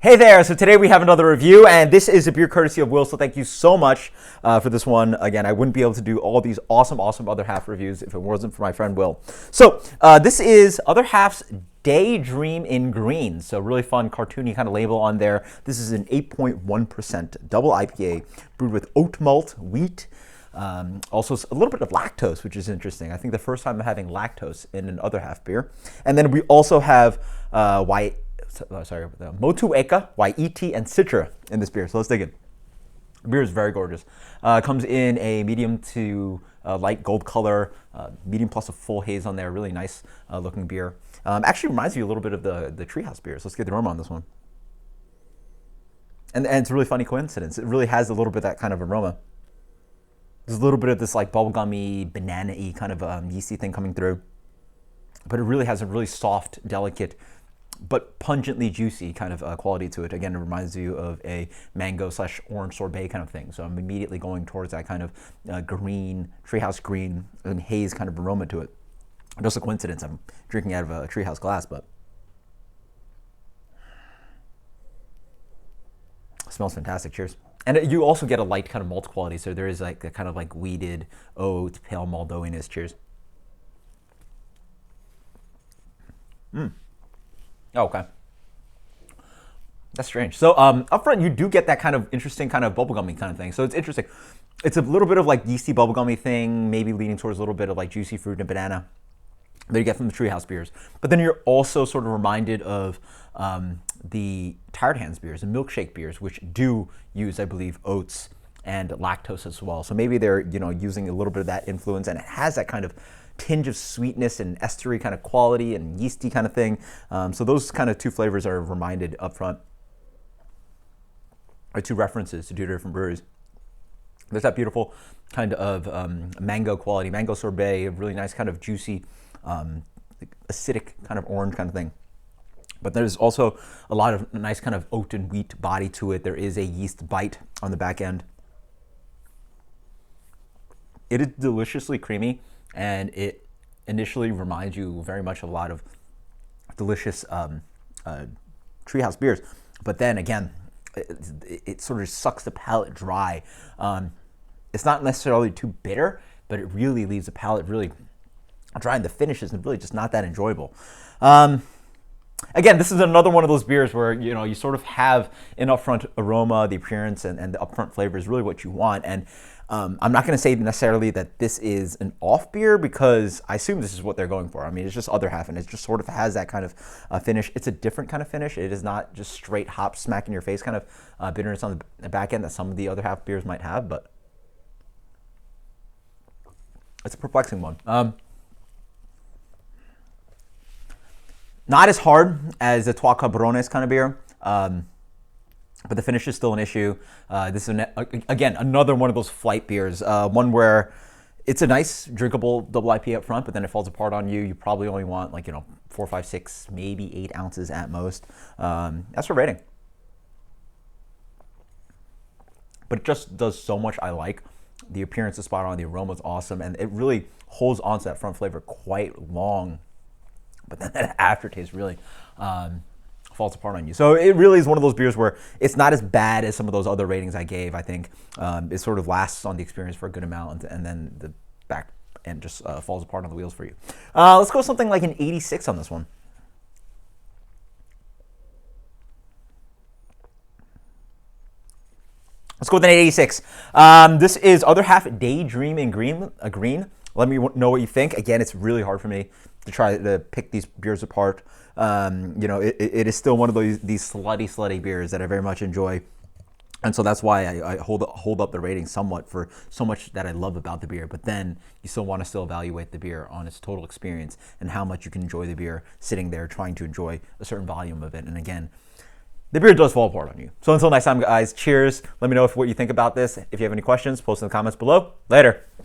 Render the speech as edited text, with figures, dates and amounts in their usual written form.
Hey there, so today we have another review, and this is a beer courtesy of Will, so thank you so much for this one. Again, I wouldn't be able to do all these awesome other half reviews if it wasn't for my friend Will. So this is Other Half's Daydream in Green, so really fun, cartoony kind of label on there. This is an 8.1% double IPA brewed with oat malt, wheat, also a little bit of lactose, which is interesting. I think the first time I'm having lactose in an Other Half beer. And then we also have Motu Eka, YET, and Citra in this beer. So let's dig in. The beer is very gorgeous. Comes in a medium to light gold color, medium plus a full haze on there. Really nice looking beer. Actually reminds me a little bit of the Treehouse beers. Let's get the aroma on this one. And it's a really funny coincidence. It really has a little bit of that kind of aroma. There's a little bit of this like bubblegummy, banana-y kind of yeasty thing coming through. But it really has a really soft, delicate, but pungently juicy kind of quality to it. Again, it reminds you of a mango/orange sorbet kind of thing. So I'm immediately going towards that kind of green, treehouse green, and haze kind of aroma to it. Just a coincidence, I'm drinking out of a treehouse glass, but it smells fantastic. Cheers. And you also get a light kind of malt quality, so there is like a kind of like wheated oat, pale malt-oiness. Cheers. Oh, okay. That's strange. So up front, you do get that kind of interesting kind of bubblegummy kind of thing. So it's interesting. It's a little bit of like yeasty bubblegummy thing, maybe leaning towards a little bit of like juicy fruit and banana that you get from the Treehouse beers. But then you're also sort of reminded of the Tired Hands beers and milkshake beers, which do use, I believe, oats and lactose as well. So maybe they're using a little bit of that influence, and it has that kind of tinge of sweetness and estery kind of quality and yeasty kind of thing. So those kind of two flavors are reminded up front, or two references to two different breweries. There's that beautiful kind of mango quality, mango sorbet, a really nice kind of juicy, acidic kind of orange kind of thing. But there's also a lot of nice kind of oat and wheat body to it. There is a yeast bite on the back end. It is deliciously creamy, and it initially reminds you very much of a lot of delicious Treehouse beers. But then again, it sort of sucks the palate dry. It's not necessarily too bitter, but it really leaves the palate really dry, and the finish is really just not that enjoyable. Again, this is another one of those beers where you sort of have an upfront aroma, the appearance, and the upfront flavor is really what you want. And I'm not going to say necessarily that this is an off beer, because I assume this is what they're going for. I mean, it's just Other Half, and it just sort of has that kind of finish. It's a different kind of finish. It is not just straight hop smack in your face kind of bitterness on the back end that some of the Other Half beers might have, but it's a perplexing one. Not as hard as the Trois Cabrones kind of beer, but the finish is still an issue. This is, again, another one of those flight beers, one where it's a nice, drinkable double IPA up front, but then it falls apart on you. You probably only want 4, 5, 6, maybe 8 ounces at most. That's her rating. But it just does so much I like. The appearance is spot on, the aroma is awesome, and it really holds on to that front flavor quite long. But then that aftertaste really falls apart on you. So it really is one of those beers where it's not as bad as some of those other ratings I gave. I think it sort of lasts on the experience for a good amount, and then the back end just falls apart on the wheels for you. Let's go something like an 86 on this one. Let's go with an 86. This is Other Half Daydream in Green. Let me know what you think. Again, it's really hard for me to try to pick these beers apart. It is still one of these slutty beers that I very much enjoy. And so that's why I hold up the rating somewhat for so much that I love about the beer. But then you still want to evaluate the beer on its total experience and how much you can enjoy the beer sitting there trying to enjoy a certain volume of it. And again, the beer does fall apart on you. So until next time, guys, cheers. Let me know what you think about this. If you have any questions, post in the comments below. Later.